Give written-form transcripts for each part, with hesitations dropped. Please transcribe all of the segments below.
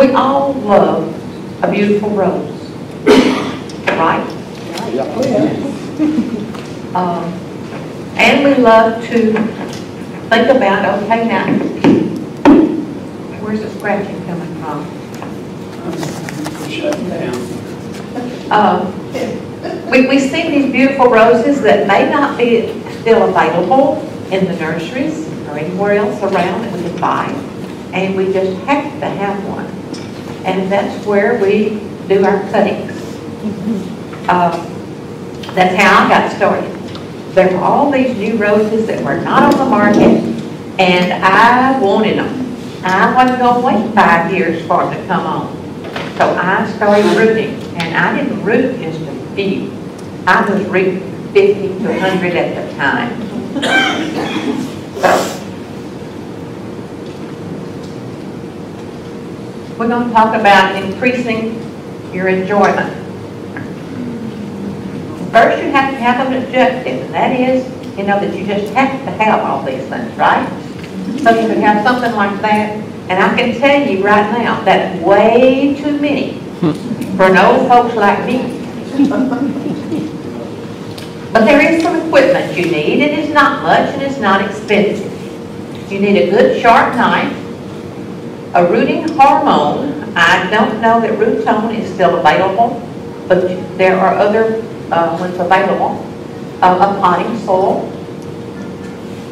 We all love a beautiful rose, right? And we love to think about, okay, now, where's the scratching coming from? Shutting down. We see these beautiful roses that may not be still available in the nurseries or anywhere else around that we can buy, and we just have to have one. And that's where we do our cuttings. That's how I got started. There were all these new roses that were not on the market, and I wanted them. I wasn't going to wait 5 years for them to come on. So I started rooting, and I didn't root just a few. I was rooting 50 to 100 at the time. So, we're going to talk about increasing your enjoyment. First, you have to have an objective, and that is, that you just have to have all these things, right? So you can have something like that, and I can tell you right now, that's way too many for an old folks like me. But there is some equipment you need. It is not much, and it's not expensive. You need a good sharp knife, a rooting hormone. I don't know that Rootone is still available, but there are other ones available. A potting soil,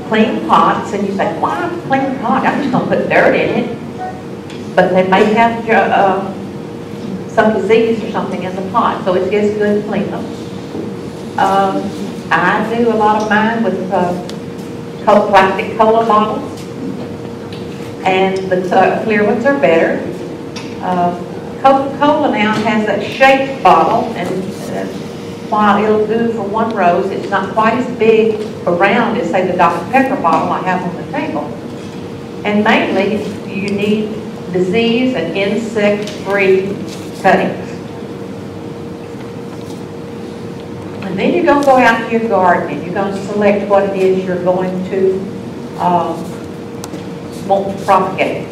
clean pots, and you say, why clean pot? I'm just going to put dirt in it. But they may have some disease or something in the pot, so it's just good to clean them. I do a lot of mine with plastic cola bottles, and the clear ones are better. Coca-Cola now has that shaped bottle, and while it'll do for one rose, it's not quite as big around as, say, the Dr. Pepper bottle I have on the table. And mainly, you need disease and insect-free cuttings. And then you're going to go out to your garden and you're going to select what it is you're going to want to propagate.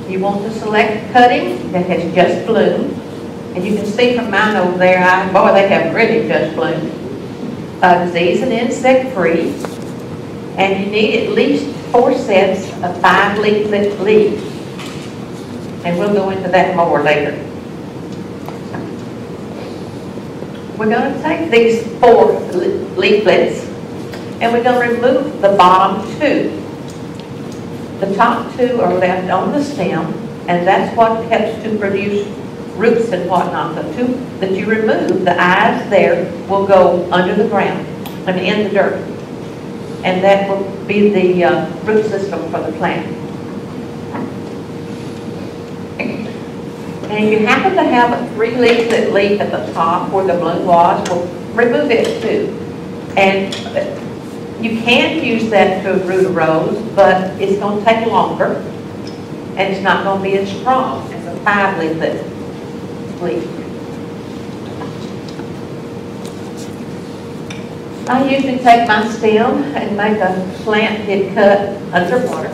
You want to select cutting that has just bloomed. And you can see from mine over there, boy, they have really just bloomed. Disease and insect-free. And you need at least 4 sets of 5-leaflet leaves. And we'll go into that more later. We're going to take these 4 leaflets and we're going to remove the bottom 2. The top 2 are left on the stem, and that's what helps to produce roots and whatnot. The 2 that you remove, the eyes there, will go under the ground and in the dirt. And that will be the root system for the plant. And if you happen to have a 3-leaflet leaf at the top where the bloom was, we'll remove it too. And you can use that to root a rose, but it's going to take longer, and it's not going to be as strong as a 5-leaflet leaf. I usually take my stem and make a slant head cut underwater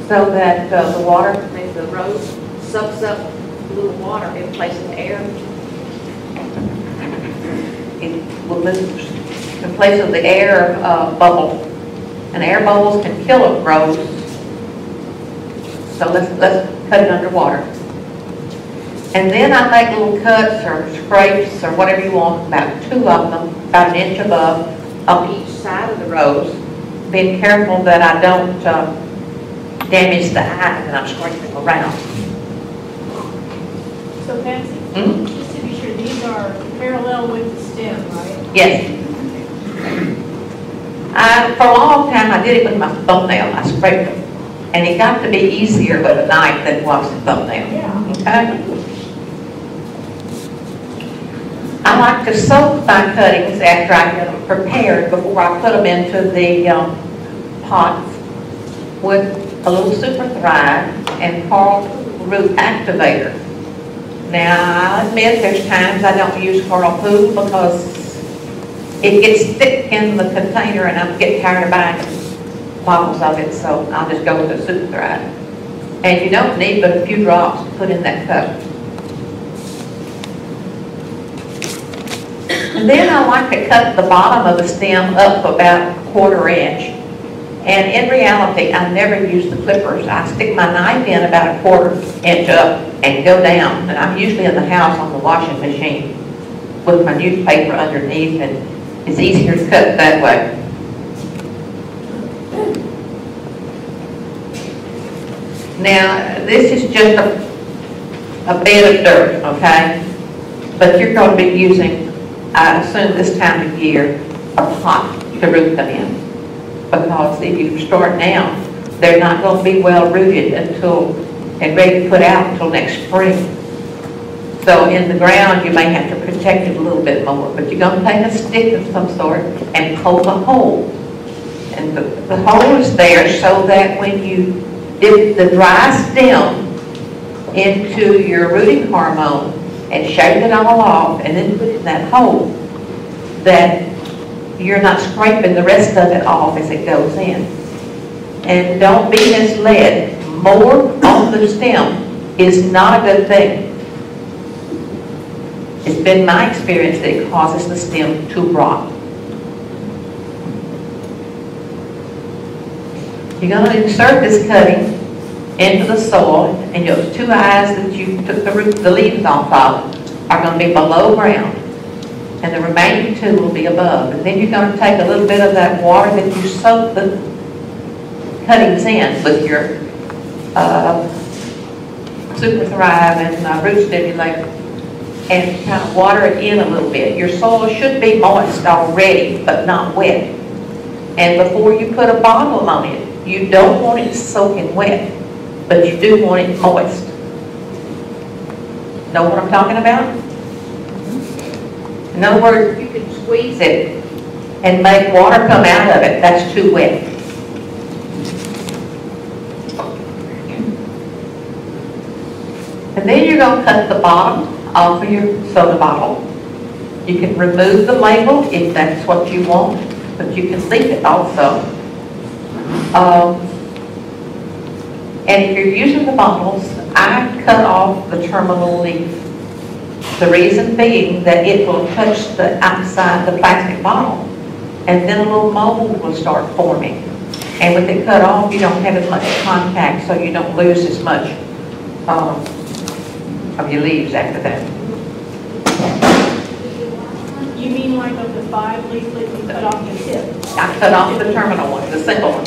so that the water, if the rose sucks up a little water in place of air, it will move in place of the air bubble. And air bubbles can kill a rose. So let's cut it underwater. And then I make little cuts or scrapes or whatever you want, about 2 of them, about 1 inch above, on each side of the rose, being careful that I don't damage the eye that I'm scraping around. So Patsy, just to be sure, these are parallel with the stem, right? Yes. For a long time, I did it with my thumbnail. I scraped them. And it got to be easier with a knife than it was a thumbnail. Yeah. Okay? I like to soak my cuttings after I get them prepared before I put them into the pots with a little Super Thrive and Coral Root Activator. Now, I'll admit there's times I don't use Coral Pool because it gets thick in the container and I get tired of buying bottles of it, so I'll just go with the Super Thrive. And you don't need but a few drops to put in that cup. And then I like to cut the bottom of the stem up about 1/4 inch. And in reality, I never use the clippers. I stick my knife in about 1/4 inch up and go down. And I'm usually in the house on the washing machine with my newspaper underneath, and it's easier to cut that way. Now, this is just a bed of dirt, okay? But you're going to be using, I assume this time of year, a pot to root them in. Because if you start now, they're not going to be well rooted until, and ready to put out until next spring. So in the ground, you may have to protect it a little bit more. But you're going to take a stick of some sort and poke a hole. And the hole is there so that when you dip the dry stem into your rooting hormone and shake it all off and then put it in that hole, that you're not scraping the rest of it off as it goes in. And don't be misled. More on the stem is not a good thing. It's been my experience that it causes the stem to rot. You're going to insert this cutting into the soil, and those 2 eyes that you took the leaves off of are going to be below ground, and the remaining 2 will be above. And then you're going to take a little bit of that water that you soak the cuttings in with your Super Thrive and root stimulator, and kind of water it in a little bit. Your soil should be moist already, but not wet. And before you put a bottle on it, you don't want it soaking wet, but you do want it moist. Know what I'm talking about? In other words, you can squeeze it and make water come out of it. That's too wet. And then you're going to cut the bottom off of your soda bottle. You can remove the label if that's what you want, but you can leave it also. And if you're using the bottles, I cut off the terminal leaf. The reason being that it will touch the outside of the plastic bottle, and then a little mold will start forming. And with it cut off, you don't have as much contact, so you don't lose as much of your leaves after that. You mean like of the 5 leaflets you cut off the tip? I cut off the terminal one, the single one.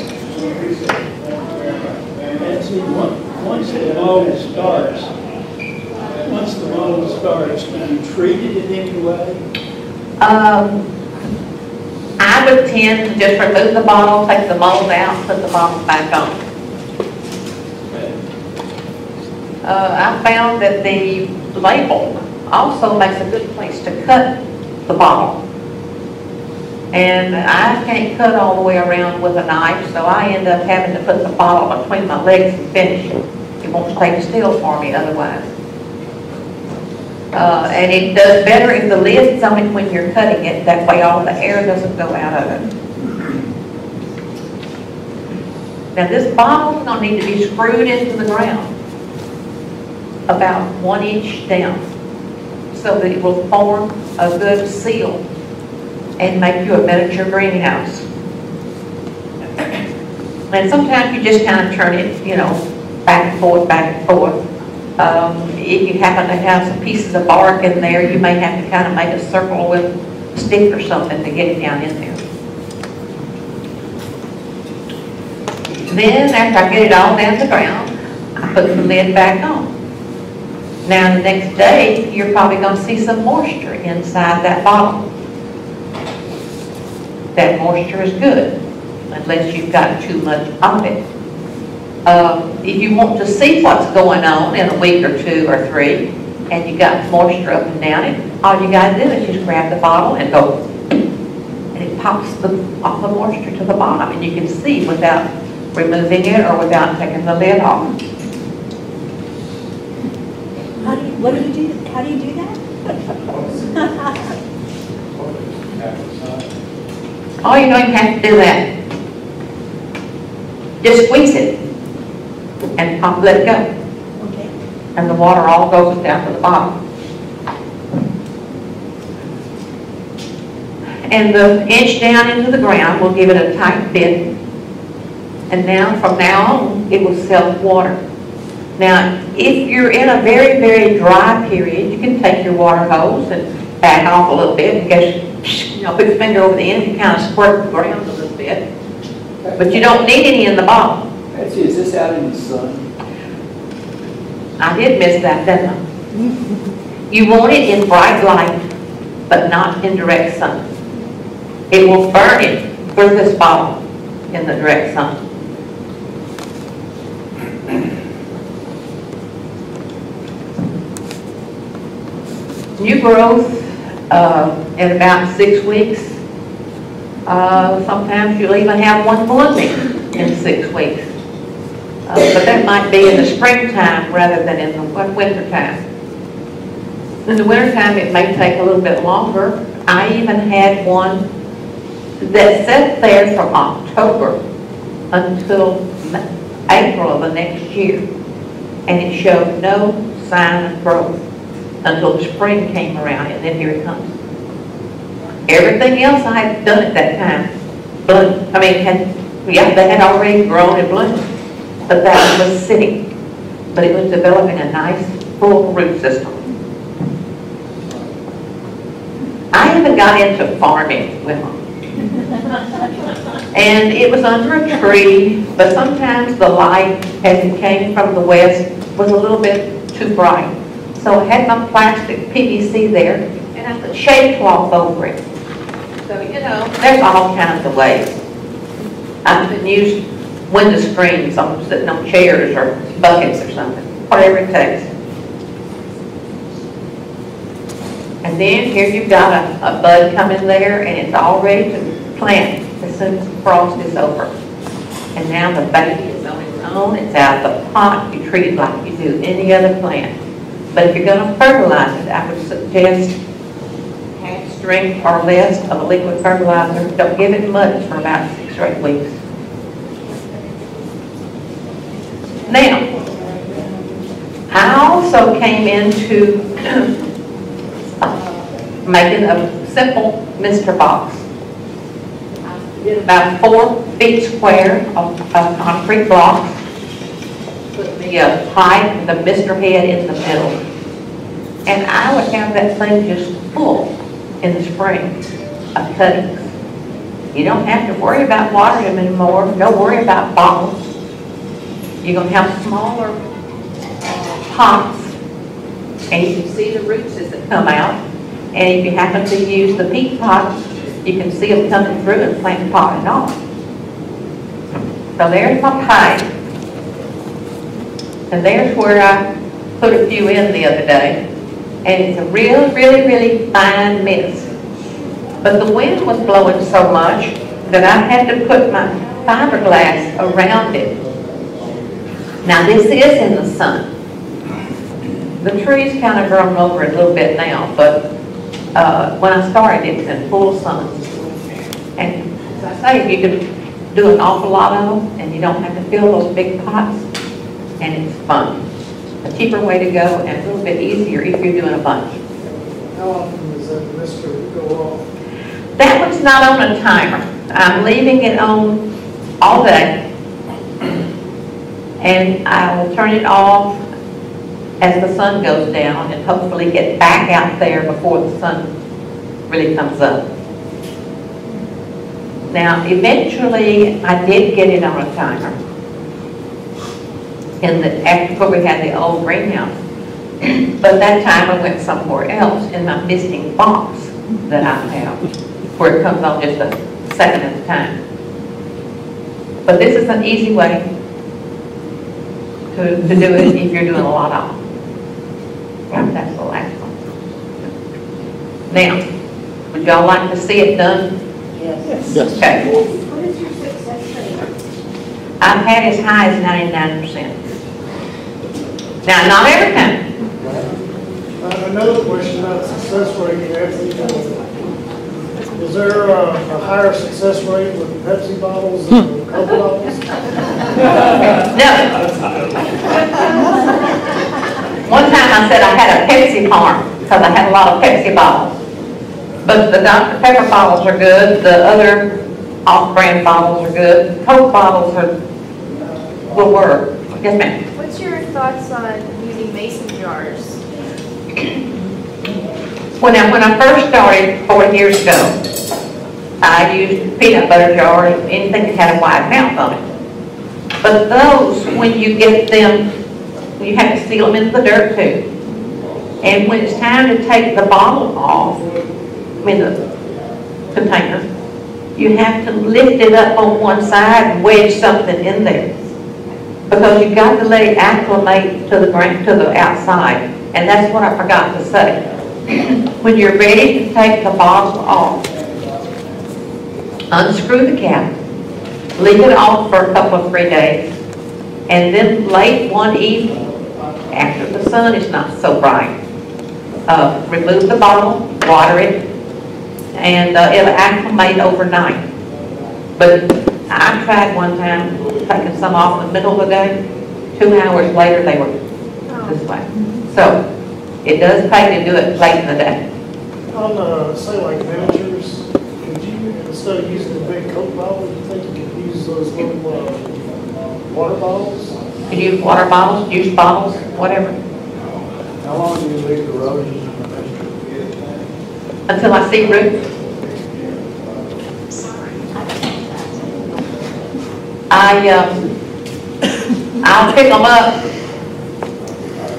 Patsy, once the mold starts, can you treat it in any way? I would tend to just remove the bottle, take the mold out, put the bottle back on. I found that the label also makes a good place to cut the bottle. And I can't cut all the way around with a knife, so I end up having to put the bottle between my legs and finish it. It won't stay still for me otherwise. And it does better if the lid's on it when you're cutting it. That way all the air doesn't go out of it. Now this bottle's going to need to be screwed into the ground about 1 inch down so that it will form a good seal and make you a miniature greenhouse. And sometimes you just kind of turn it, you know, back and forth, back and forth. If you happen to have some pieces of bark in there, you may have to kind of make a circle with a stick or something to get it down in there. Then, after I get it all down to the ground, I put the lid back on. Now, the next day, you're probably going to see some moisture inside that bottle. That moisture is good, unless you've got too much of it. If you want to see what's going on in a week or 2 or 3, and you got moisture up and down it, all you got to do is just grab the bottle and go, and it pops off the moisture to the bottom, and you can see without removing it or without taking the lid off. How do you do that? Oh, you don't even have to do that. Just squeeze it and and let it go. Okay. And the water all goes down to the bottom. And the inch down into the ground will give it a tight fit. And now, from now on, it will self-water. Now, if you're in a very, very dry period, you can take your water hose and back off a little bit and just, put your finger over the end and kind of squirt the ground a little bit. But you don't need any in the bottom. Patsy, is this out in the sun? I did miss that, didn't I? You want it in bright light, but not in direct sun. It will burn it through this bottle in the direct sun. New growth in about 6 weeks. Sometimes you'll even have one blooming in 6 weeks. But that might be in the springtime rather than in the wintertime. In the wintertime, it may take a little bit longer. I even had one that sat there from October until April of the next year, and it showed no sign of growth until the spring came around, and then here it comes. Everything else I had done at that time bloomed. I mean, they had already grown and bloomed, but that one was sitting. But it was developing a nice full root system. I even got into farming with them. And it was under a tree, but sometimes the light, as it came from the west, was a little bit too bright. So I had my plastic PVC there, and I put shade cloth over it. So, there's all kinds of ways. I've been used window screens on sitting on chairs or buckets or something, whatever it takes. And then here you've got a bud coming there, and it's all ready to plant as soon as the frost is over. And now the baby is on its own. It's out of the pot. You treat it like you do any other plant. But if you're going to fertilize it, I would suggest half strength or less of a liquid fertilizer. Don't give it much for about 6 or 8 weeks. Now, I also came into making a simple mister box. I did about 4 feet square of concrete blocks. Put the pipe and the mister head in the middle. And I would have that thing just full in the spring of cuttings. You don't have to worry about watering them anymore. Don't worry about bottles. You're going to have smaller pots, and you can see the roots as they come out. And if you happen to use the peat pots, you can see them coming through and plant the pot and all. So there's my pipe. And there's where I put a few in the other day. And it's a really, really, really fine mist. But the wind was blowing so much that I had to put my fiberglass around it. Now this is in the sun. The tree's kind of grown over it a little bit now, but when I started it was in full sun. And as I say, you can do an awful lot of them, and you don't have to fill those big pots, and it's fun. A cheaper way to go and a little bit easier if you're doing a bunch. How often does that mister go off? That one's not on a timer. I'm leaving it on all day, and I will turn it off as the sun goes down and hopefully get back out there before the sun really comes up. Now, eventually, I did get it on a timer. After we had the old greenhouse. But that time I went somewhere else in my misting box that I have, where it comes on just a second at a time. But this is an easy way to do it if you're doing a lot of them. Yeah, that's the last one. Now, would y'all like to see it done? Yes. Yes. Okay. What is your success rate? I've had as high as 99%. Now, not every time. Another question about success rate, Is there a higher success rate with Pepsi bottles than Coke bottles? No. One time I said I had a Pepsi farm because I had a lot of Pepsi bottles. But the Dr. Pepper bottles are good. The other off-brand bottles are good. Coke bottles will work. Yes, ma'am. What's your thoughts on using mason jars? When I first started 4 years ago, I used peanut butter jars, anything that had a wide mouth on it. But those, when you get them, you have to seal them into the dirt too. And when it's time to take the bottle off, the container, you have to lift it up on one side and wedge something in there. Because you've got to let it acclimate to the outside. And that's what I forgot to say. When you're ready to take the bottle off, unscrew the cap, leave it off for a couple of 3 days, and then late one evening, after the sun is not so bright, remove the bottle, water it, and it'll acclimate overnight. But I tried one time taking some off in the middle of the day. 2 hours later, they were this way. So it does pay to do it late in the day. On, say like miniatures, could you, instead of using the big Coke bottle, do you think you could use those little water bottles? You can use water bottles, juice bottles, whatever, How long do you leave the roses? until I see roots. I'll pick them up.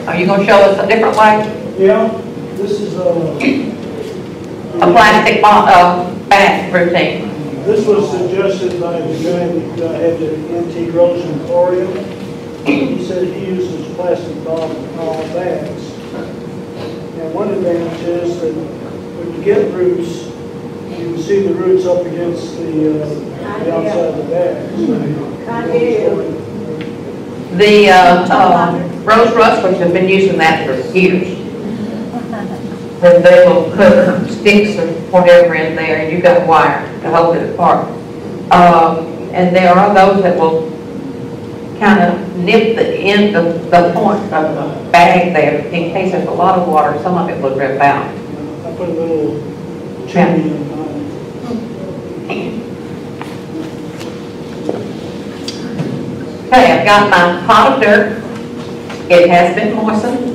Are you going to show us a different way? Yeah, this is A plastic bag routine. This was suggested by the guy that had the antique rose emporium. He said he uses plastic bags. And one advantage is that when you get roots, you can see the roots up against the outside of the bag. The rose rustlers have been using that for years. Then they will put sticks or whatever in there, and you've got wire to hold it apart. And there are those that will kind of nip the end of the point of the bag there in case there's a lot of water. Some of it will rip out. I put a little chimney in mine. Okay, I've got my pot of dirt. It has been moistened.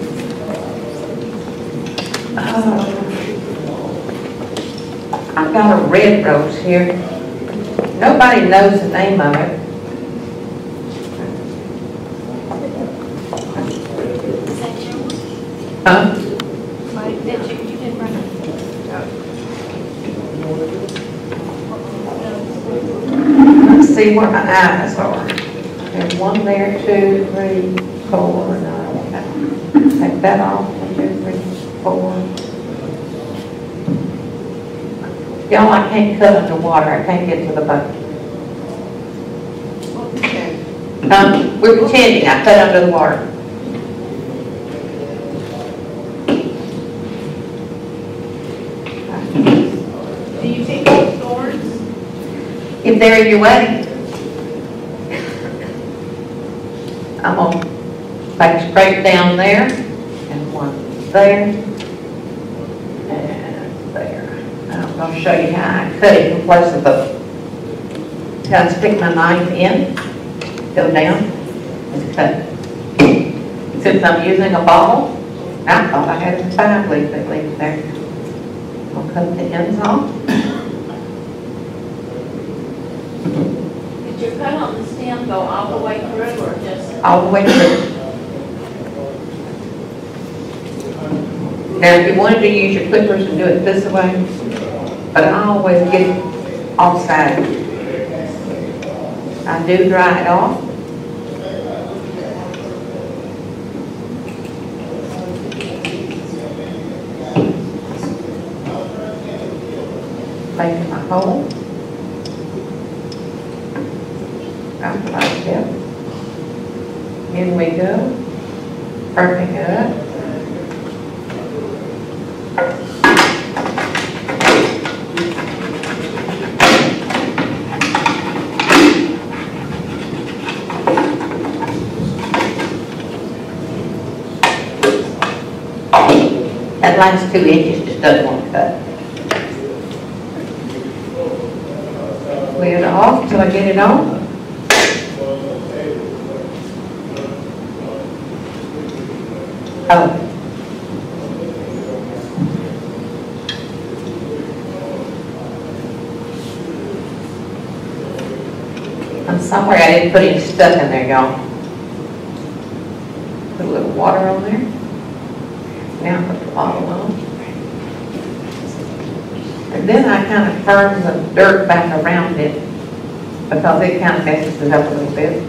I've got a red rose here. Nobody knows the name of it. Huh? Mike, did you didn't run it? Let's see where my eyes are. There's one there, 2, 3, 4. No, okay. Take that off. 1, 2, 3, 4. Y'all, I can't cut underwater. I can't get to the bucket. We're pretending I cut under the water. Do you take off thorns? If they're in your way, I'm going to make a scrape down there, and one there, and there. And I'm going to show you how I cut it in place of the, how I stick my knife in, go down, and cut. Since I'm using a bottle, I thought I had 5 leaves that leave there. I'll cut the ends off. Did your cut on the stem go all the way through or just? All the way through. Now, if you wanted to use your clippers and do it this way, but I always get it offside. I do dry it off. Making my hole. Out like that. In we go. Burning it up. that last 2 inches just doesn't want to cut. Lid off till I get it on. Oh. I'm sorry I didn't put any stuff in there, y'all. Put a little water on there. Now put the bottle on. And then I kind of turn the dirt back around it because it kind of messes it up a little bit.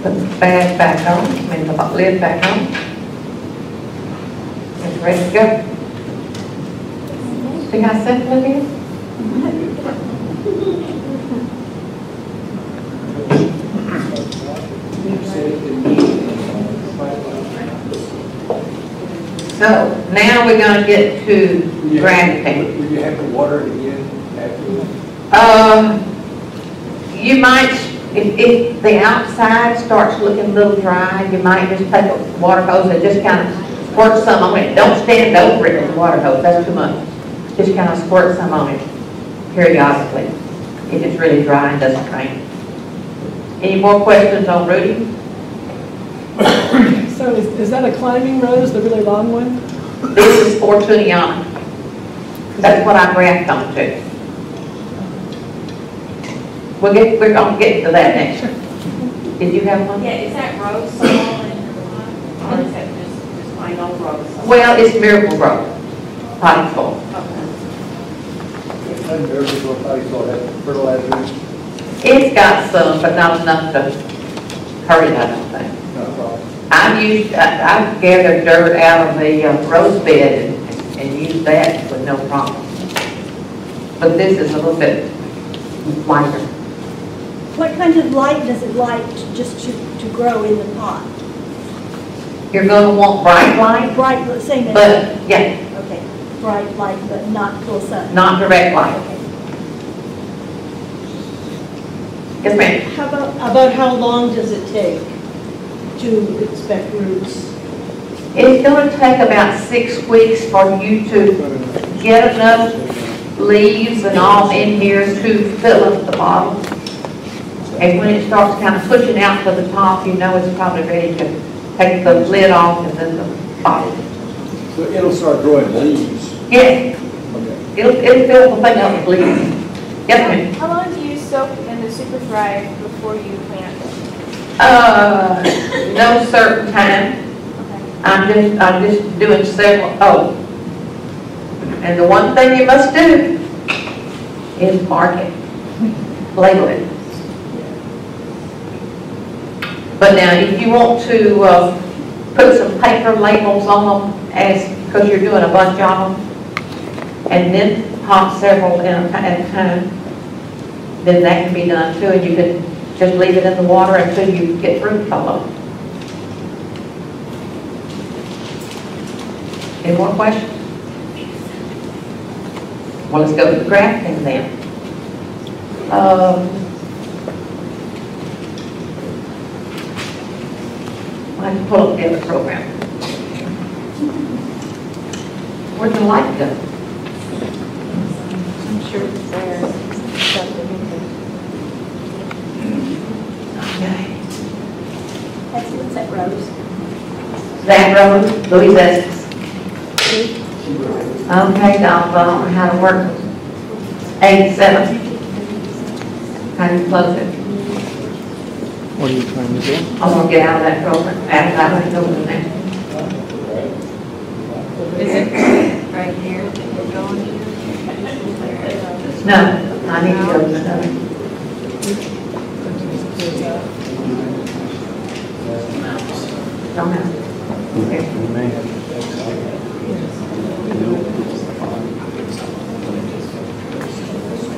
Put the bag back on, I mean the lid back on. It's ready to go. See how simple it is? So now we're going to get to grafting. Will you have to water it again after? You might, if the outside starts looking a little dry, you might just take a water hose and just kind of squirt some on it. Don't stand over it with the water hose, that's too much. Just kind of squirt some on it periodically if it's really dry and doesn't rain. Any more questions on rooting? So is that a climbing rose, the really long one? This is Fortuniana. That's what I graft onto. We're going to get to that next. Did you have one? Yeah, is that rose soil or is that just plain old rose soil? Well, it's Miracle Grow, potting soil. And there's a place for that fertilizer. It's got some, but not enough to hurt it, I don't think. No problem. I've gathered dirt out of the rose bed and used that with no problem. But this is a little bit lighter. What kind of light does it like just to grow in the pot? You're going to want bright light, Bright, same as. but yeah, Okay, bright light, but not full sun. not direct light. Okay. Yes, ma'am. About how long does it take to expect roots? It's going to take about 6 weeks for you to get enough leaves and all in here to fill up the bottle. And when it starts kind of pushing out to the top, you know it's probably ready to take the lid off and then the bottle. So it'll start growing leaves. Yes, Okay. it'll fill the thing up with leaves. Yes, ma'am. How long do you soak in the super dry before you plant? No certain time. Okay. I'm just doing several. Oh, and the one thing you must do is mark it, label it. But now, if you want to put some paper labels on them, because you're doing a bunch of them, and then pop several at a time, then that can be done too, and you can just leave it in the water until you get root follow. Any more questions? Well, let's go to the grafting then. I have to pull up the other program. Where'd the light go? I'm sure it's there. Okay. What's that rose? That road, Louis Estes. Okay, I'll know how to work. 87. How do you close it? What are you trying to do? I'm gonna get out of that program. Out of that over there. Is it right here that we're going to? No, I need to go to another. Don't have. Okay. You may have.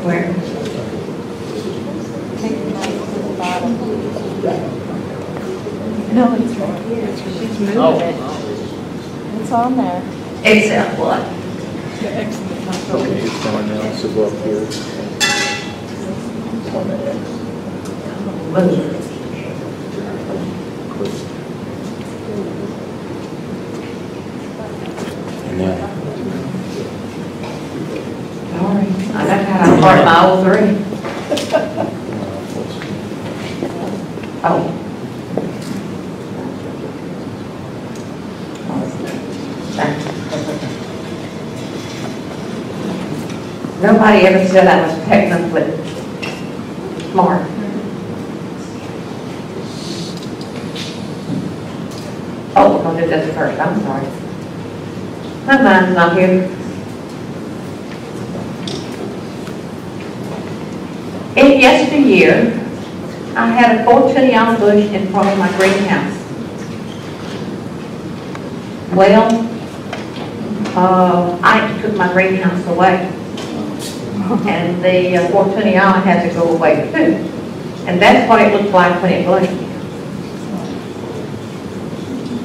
Where? No, it's right here. She's moving it. It's on there. Except what? The X in the top. Okay, someone else is up here. On the X. Move. part of my old three. Oh. Nobody ever said I was technically smart. Oh, we're going to do this first. I'm sorry. My mind's not here. In yesteryear, I had a 420 bush in front of my greenhouse. Well, I took my greenhouse away. And the 420 had to go away too. And that's what it looked like when it bloomed.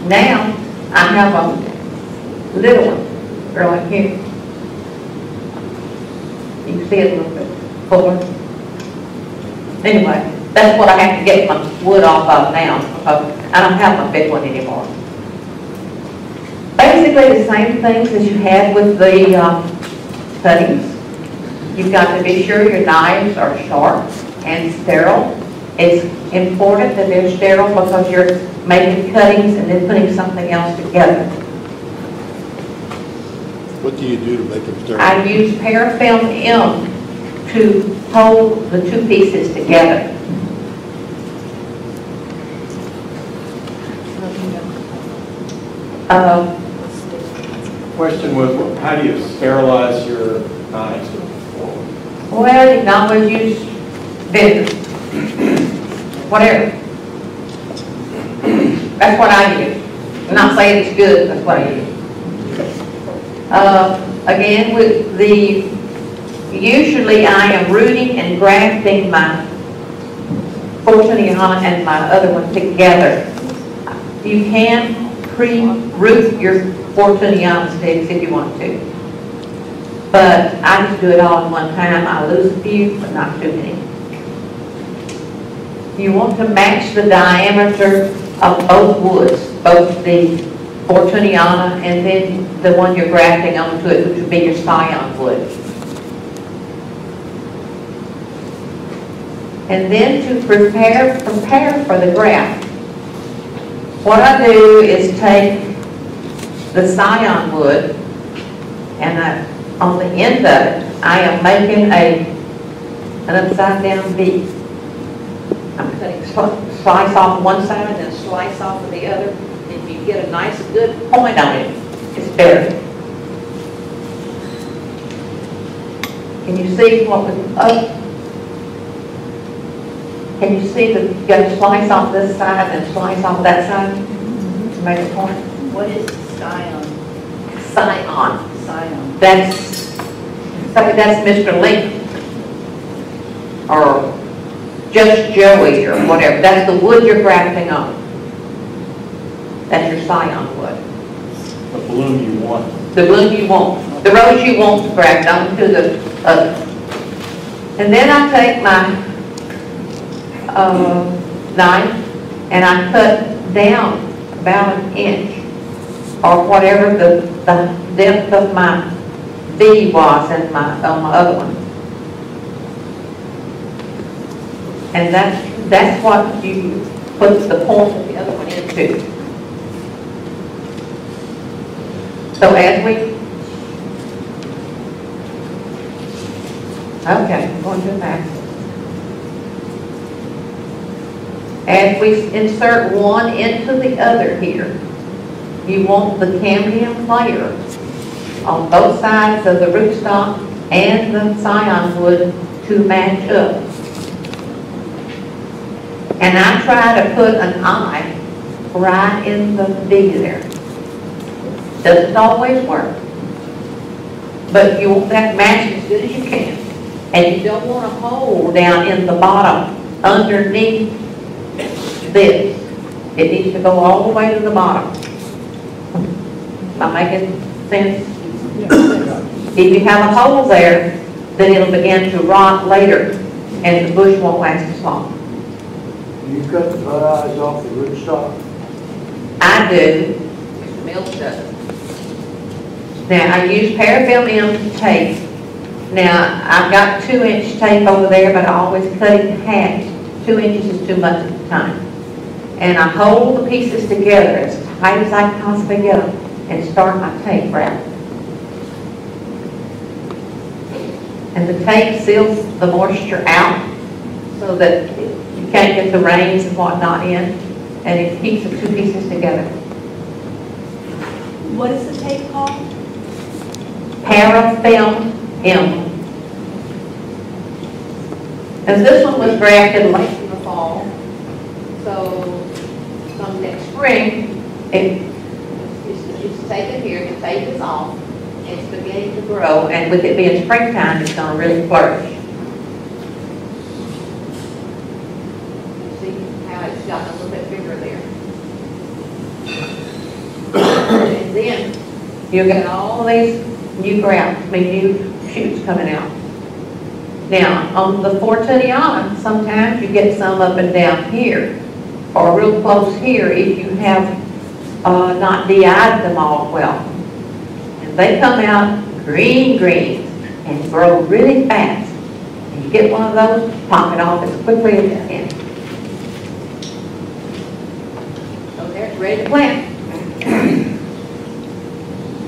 Now, I have a little one growing here. You can see it a little bit fuller. Anyway, that's what I have to get my wood off of now, because I don't have my big one anymore. Basically the same things as you had with the cuttings. You've got to be sure your knives are sharp and sterile. It's important that they're sterile because you're making cuttings and then putting something else together. What do you do to make them sterile? I use parafilm M to hold the two pieces together. Question was, how do you sterilize your knives? Well, you can always use vinegar. Whatever. That's what I use. I'm not saying it's good, that's what I use. Again, with usually I am rooting and grafting my 420 and my other one together. You can pre-root your 420 sticks if you want to. But I just do it all in one time. I lose a few, but not too many. You want to match the diameter of both woods, both the 420 and then the one you're grafting onto it, which would be your scion wood. And then to prepare for the graft, what I do is take the scion wood and on the end of it, I am making an upside down V. I'm cutting slice off one side and then slice off of the other. If you get a nice good point on it, it's better. Can you see what was up? Can you see that you got to slice off this side and slice off that side to make a point? What is scion? Scion. Scion. That's Mr. Lincoln, or just Joey, or whatever. That's the wood you're grafting on. That's your scion wood. The bloom you want. The bloom you want. The rose you want to graft onto the other. And then I take my knife and I cut down about an inch, or whatever the depth of my V was on my other one. And that's what you put the point of the other one into. So as we, okay, I'm going to the back. As we insert one into the other here, you want the cambium layer on both sides of the rootstock and the scion wood to match up. And I try to put an eye right in the V there. Doesn't always work, but you want that match as good as you can. And you don't want a hole down in the bottom underneath this. It needs to go all the way to the bottom. Am I making sense? If you have a hole there, then it'll begin to rot later, and the bush won't last as long. You cut the butt eyes off the rootstock? I do. Mr. Mills does. Now, I use parafilm M tape Now, I've got 2-inch tape over there, but I always cut it in half. 2 inches is too much at the time. And I hold the pieces together as tight as I can possibly get them and start my tape wrap. And the tape seals the moisture out so that you can't get the rains and whatnot in, and it keeps the 2 pieces together. What is the tape called? Parafilm M. And this one was grafted late in the fall, so come next spring, it's taken here, the tape is off, it's beginning to grow, and with it being springtime, it's going to really flourish. See how it's gotten a little bit bigger there. And then you get all these new grafts, new shoots coming out. Now, on the Fortuniana, sometimes you get some up and down here, or real close here if you have not DI'd them all well. And they come out green, and grow really fast. And you get one of those, pop it off as quickly as you can. So there's ready to plant.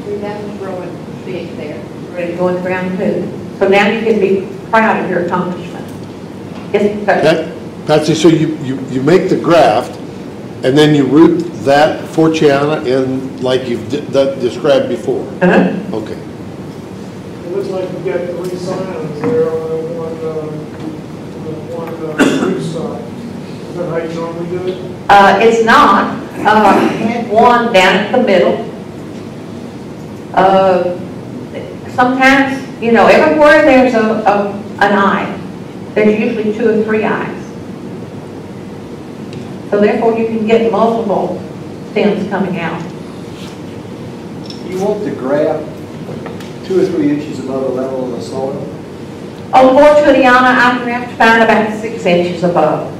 See, that one's growing big there. Ready to go in the ground too. So now you can be proud of your accomplishment. Yes, sir. Patsy, so you make the graft, and then you root that Fortuniana in like you've described before? Uh-huh. Okay. It looks like you've got 3 scions there on one root side. Is that how you normally do it? It's not. I had one down at the middle. Sometimes, you know, everywhere there's an eye, there's usually 2 or 3 eyes. So therefore you can get multiple stems coming out. You want the graft 2 or 3 inches above the level of the soil? On Fortuniana, I graft found about 6 inches above,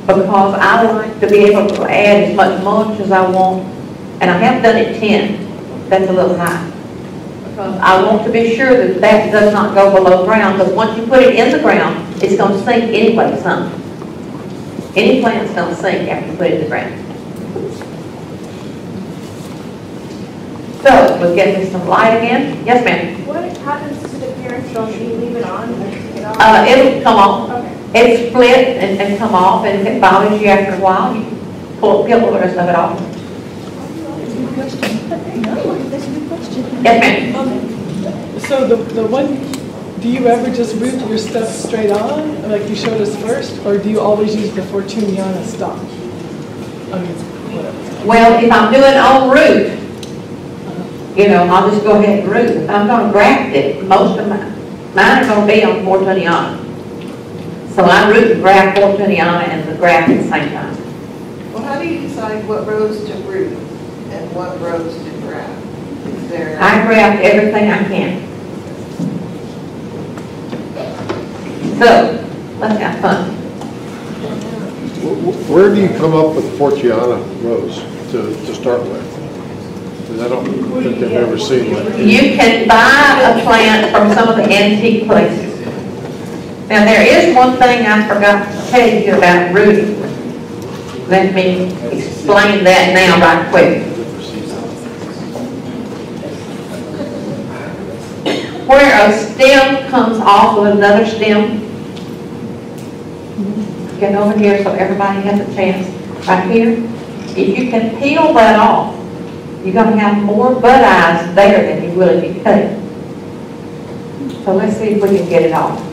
because I like to be able to add as much mulch as I want, and I have done it 10. That's a little high. Because I want to be sure that that does not go below ground, because once you put it in the ground, it's going to sink anyway, some. Any plant's going to sink after you put it in the ground. So, we'll get me some light again. Yes, ma'am? What happens to the parent straw? Should you leave it on and take it off? It'll come off. Okay. It's split and come off, and if it bothers you after a while, you peel the rest of it off. That's a good question. No, that's a good question. Yes, ma'am? So the one, do you ever just root your stuff straight on, like you showed us first, or do you always use the Fortuniana stock? I mean, whatever. Well, if I'm doing on root, you know, I'll just go ahead and root. If I'm going to graft it, most of mine are going to be on Fortuniana. So I root and graft Fortuniana and the graft at the same time. Well, how do you decide what rows to root and what rows to graft? Is there? I graft everything I can. So, let's have fun. Where do you come up with Fortuniana rows to start with? Because I don't think I've ever seen one. You can buy a plant from some of the antique places. Now, there is one thing I forgot to tell you about rooting. Let me explain that now right quick. Where a stem comes off of another stem, get over here so everybody has a chance. Right here, if you can peel that off, you're going to have more bud eyes there than you will if you cut it. So let's see if we can get it off.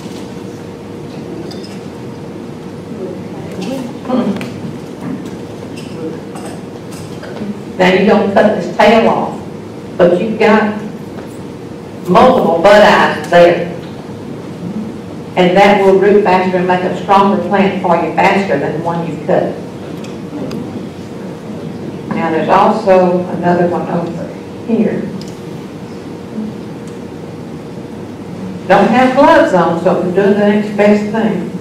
Now you don't cut this tail off, but you've got multiple bud eyes there. And that will root faster and make a stronger plant for you faster than the one you cut. Now there's also another one over here. Don't have gloves on, so I'm doing the next best thing.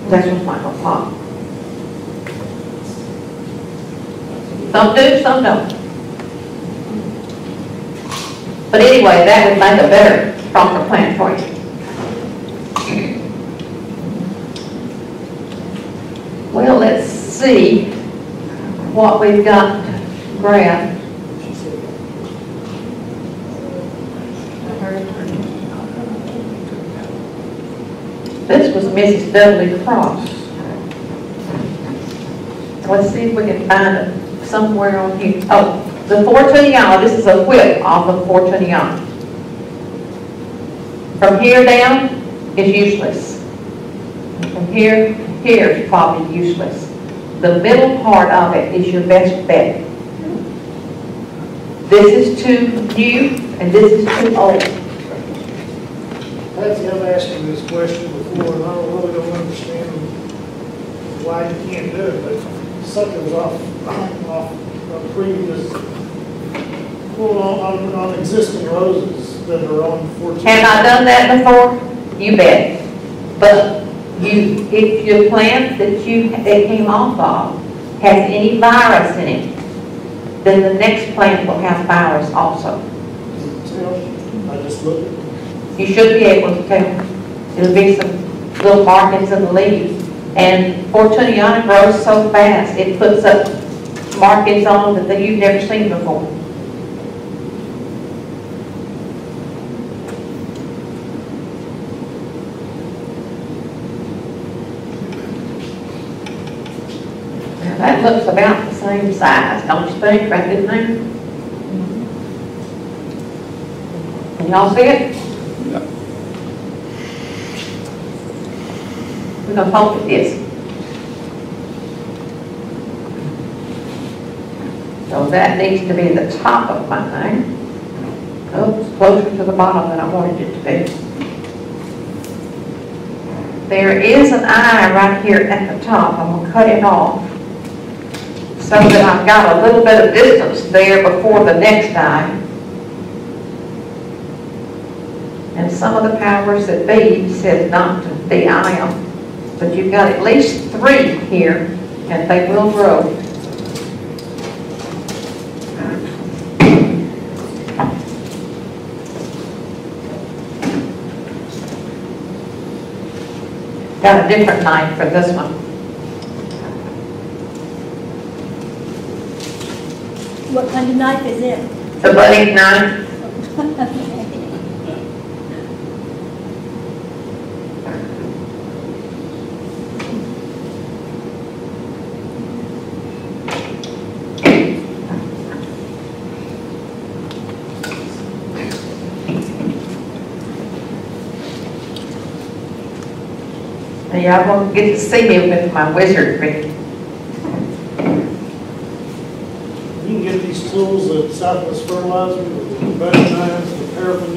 That's what's not going to pop. Some do, some don't. But anyway, that would make a better, stronger plant for you. Well, let's see what we've got to grab. This was Mrs. Dudley Cross. Let's see if we can find it somewhere on here. Oh, the Fortuniana. This is a whip off of Fortuniana. From here down is useless. From here to here is probably useless. The middle part of it is your best bet. This is too new and this is too old. Patsy, I've asked you this question before, and I really don't understand why you can't do it, but something's off a previous, well, on existing roses that are on 14. Have I done that before? You bet. But if your plant that it came off of has any virus in it, then the next plant will have virus also. I just looked at it. You should be able to tell. There'll be some little markings in the leaves. And Fortuniana grows so fast, it puts up markings on that you've never seen before. Now that looks about the same size, don't you think, right in there? Can y'all see it? We're going to poke at this. So that needs to be the top of my thing. Oh, it's closer to the bottom than I wanted it to be. There is an eye right here at the top. I'm going to cut it off so that I've got a little bit of distance there before the next eye. And some of the powers that be says not to be ion. But you've got at least 3 here, and they will grow. Got a different knife for this one. What kind of knife is it? The budding knife. Y'all won't get to see me with my wizardry. You can get these tools at Southwest Fertilizer, the butter knives, the paraffin.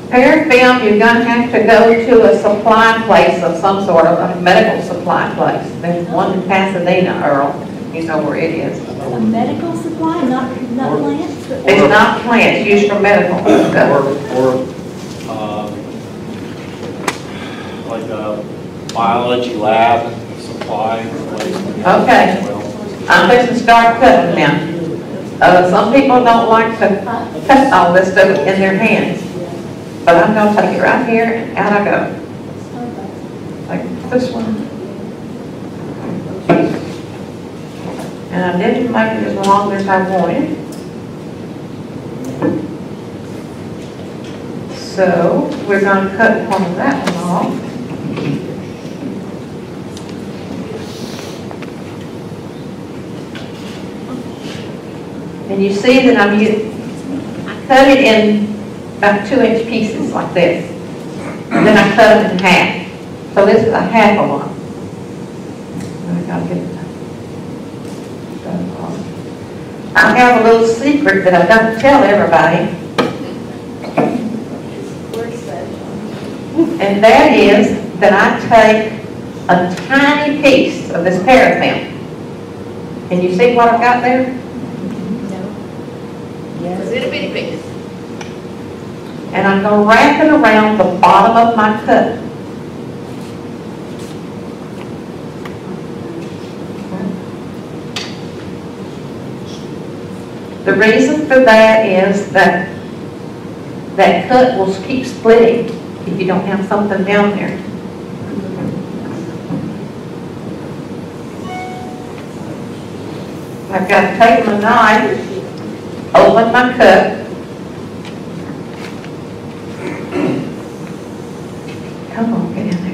Paraffin, you're going to have to go to a supply place of some sort, of a medical supply place. There's one in Pasadena, Earl. You know where it is. A medical supply, not plants? It's not plants, used for medical stuff. Like a biology lab supply. Okay. I'm going to start cutting now. Some people don't like to cut all this stuff in their hands. But I'm going to take it right here and out I go. Like this one. And I didn't make it as long as I wanted. So we're going to cut one of that one off. And you see that I cut it in about 2-inch pieces like this. And then I cut them in half. So this is a half of one. I gotta get it. I have a little secret that I don't tell everybody. And that is that I take a tiny piece of this paraffin. Can you see what I've got there? Yes. A little bitty piece. And I'm going to wrap it around the bottom of my cut. The reason for that is that that cut will keep splitting if you don't have something down there. I've got to take my knife, open my cut. Come on, get in there.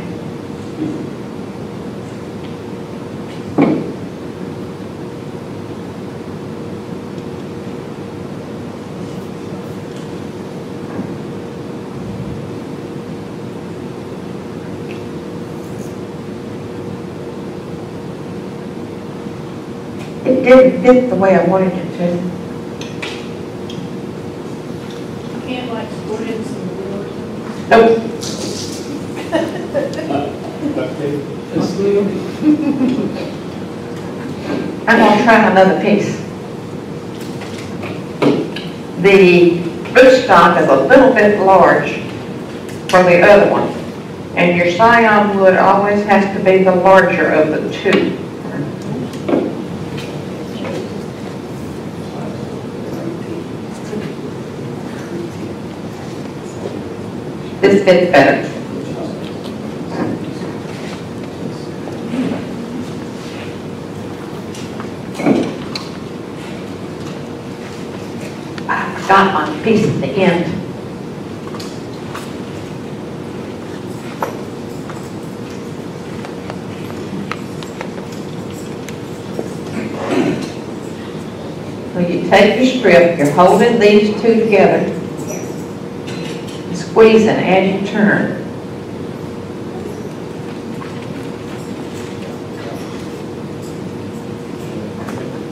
It didn't fit the way I wanted it to. Can't like split in some wood. Nope. I'm gonna try another piece. The rootstock is a little bit large from the other one, and your scion wood always has to be the larger of the two. This fits better. I forgot my piece at the end. So you take your strip, you're holding these two together, squeezing as you turn.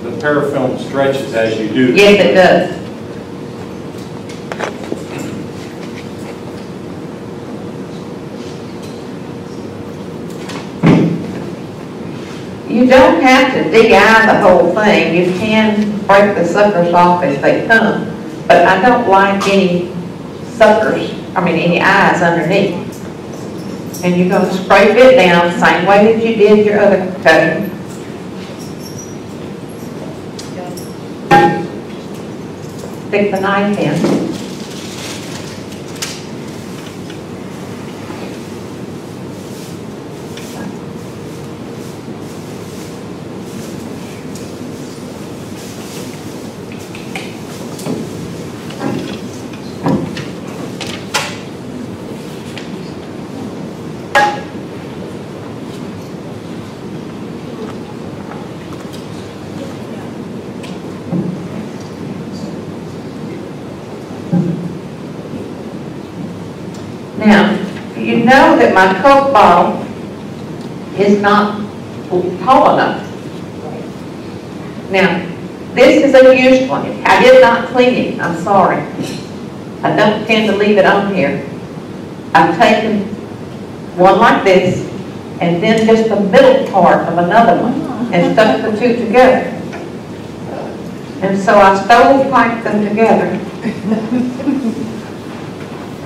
The parafilm stretches as you do. Yes, it does. You don't have to DI the whole thing. You can break the suckers off as they come, but I don't like any suckers, any eyes underneath. And you're going to scrape it down the same way that you did your other cutting. Stick the knife in. Now, you know that my Coke bottle is not tall enough. Now, this is a used one. I did not clean it, I'm sorry. I don't tend to leave it on here. I've taken one like this and then just the middle part of another one and stuck the two together. And so I stovepiped them together.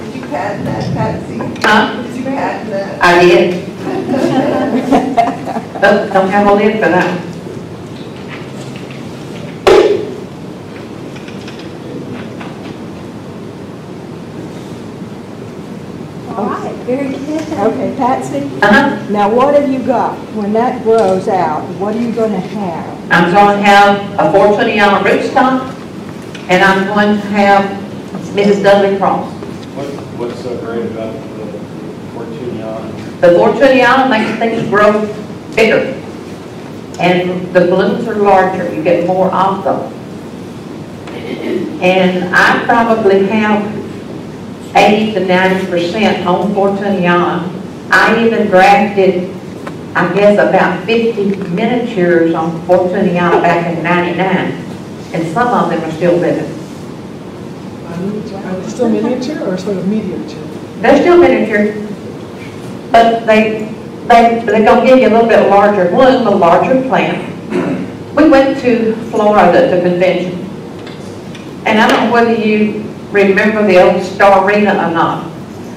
Did you patent that, Patsy? Huh? Did you patent that? I did. Oh, don't have a lid for that. All right, very good. Okay, Patsy, Uh-huh. now what have you got? When that grows out, what are you going to have? I'm going to have a 420 yard rootstock, and I'm going to have Mrs. Dudley Cross. What's so great about the 420 yarn? The 420 yard makes things grow bigger, and the blooms are larger. You get more of them. And I probably have 80 to 90% on 420 yarn. I even grafted, I guess, about 50 miniatures on 420 yarn back in '99, and some of them are still living. Are they still miniature or sort of miniature? They're still miniature, but they're gonna give you a little bit larger bloom, a larger plant. We went to Florida to convention, and I don't know whether you remember the old Star Arena or not,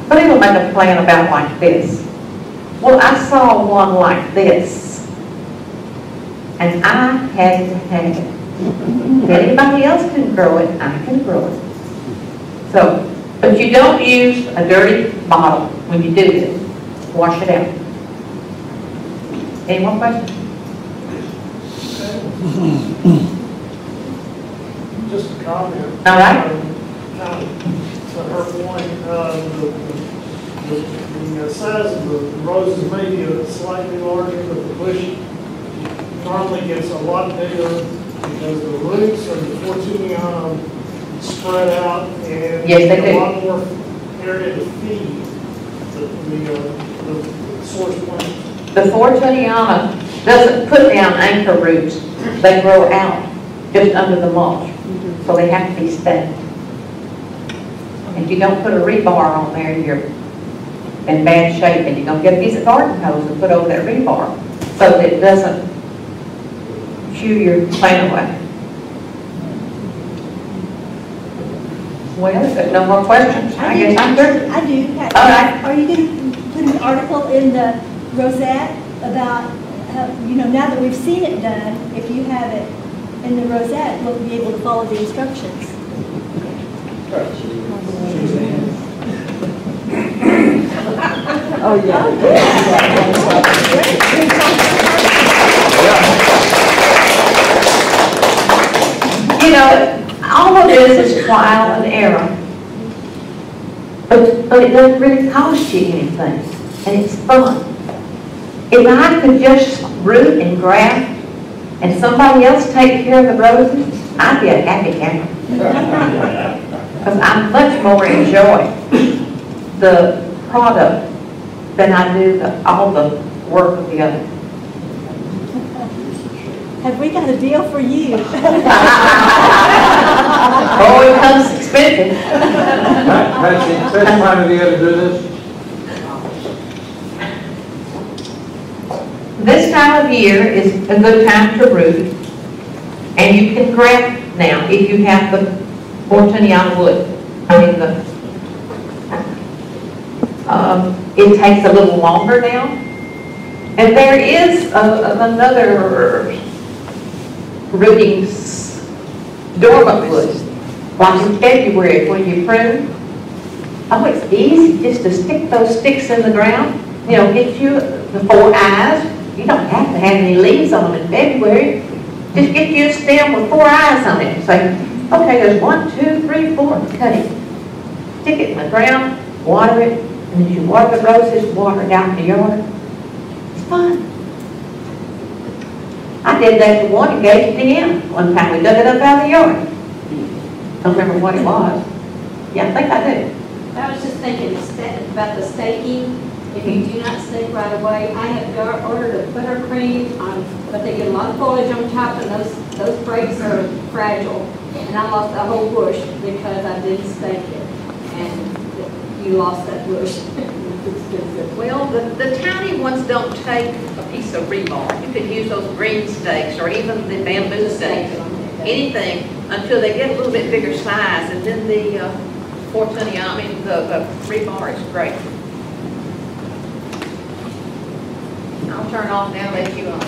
but it'll make a plant about like this. Well, I saw one like this, and I had to have it. If anybody else can grow it, I can grow it. So But you don't use a dirty bottle when you do this. Wash it out. Any more questions? Just a comment. All right. To her point, the size of the roses may be slightly larger, but the bush normally gets a lot bigger because the roots of the Fortuniana spread out and Yes, they a do. lot more area to feed the source plant. The Fortuniana doesn't put down anchor roots. They grow out just under the mulch. So they have to be staked. If you don't put a rebar on there, you're in bad shape, and you're gonna get a piece of garden hose and put over that rebar so that it doesn't chew your plant away. Well, if there's no more questions, I guess I'm through. I do. All right. Are you going to put an article in the Rosette about, now that we've seen it done, if you have it in the Rosette, we'll be able to follow the instructions. Oh, yeah. You know, all of this is trial and error. But it doesn't really cost you anything, and it's fun. If I could just root and graft and somebody else take care of the roses, I'd be a happy camper. Because I much more enjoy the product than I do all the work of the other. Have we got a deal for you? Oh, it comes expensive. Patsy, best time of the year to do this? This time of year is a good time to root, and you can graft now if you have the Fortuniana wood. It takes a little longer now, and there is another rooting dormant wood, like in February when you prune. Oh, it's easy just to stick those sticks in the ground. Get you the 4 eyes. You don't have to have any leaves on them in February. Just get you a stem with 4 eyes on it. Say, okay, there's 1, 2, 3, 4. Cut it. Stick it in the ground, water it, and as you water the roses, water it out in the yard. It's fun. I did that to one and gave it to him. One time we dug it up out of the yard. Don't remember what it was. Yeah, I think I do. I was just thinking about the staking. If you do not stake right away, I have ordered a buttercream but they get a lot of foliage on top, and those breaks are fragile. And I lost a whole bush because I didn't stake it, and you lost that bush. Well, the tiny ones don't take a piece of rebar. You could use those green stakes or even the bamboo stakes, anything until they get a little bit bigger size, and then the the rebar is great. I'll turn off now, let you on.